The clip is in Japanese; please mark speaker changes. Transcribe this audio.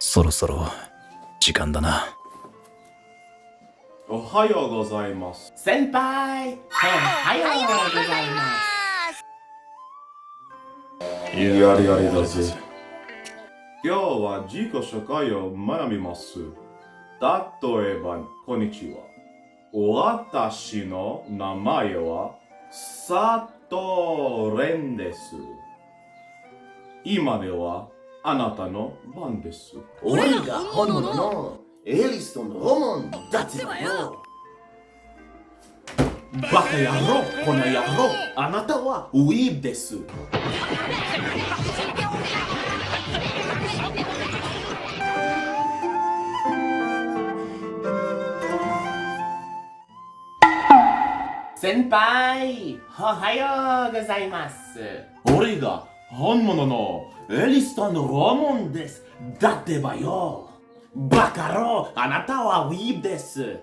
Speaker 1: そろそろ時間だな。
Speaker 2: おはようございます。
Speaker 3: 先輩、おはようございます。
Speaker 2: やりやりだぜ。今日は自己紹介を学びます。例えば、こんにちは。私の名前は佐藤蓮です。今ではあなたの番です。
Speaker 3: 俺が本物のエリストンのロモンだってばよ。バカ野郎、この野郎、あなたはウィーブです。先輩、おはようございます。俺が本物のエリストンのロモンです。だってばよ。バカ野郎、あなたはウィーブです。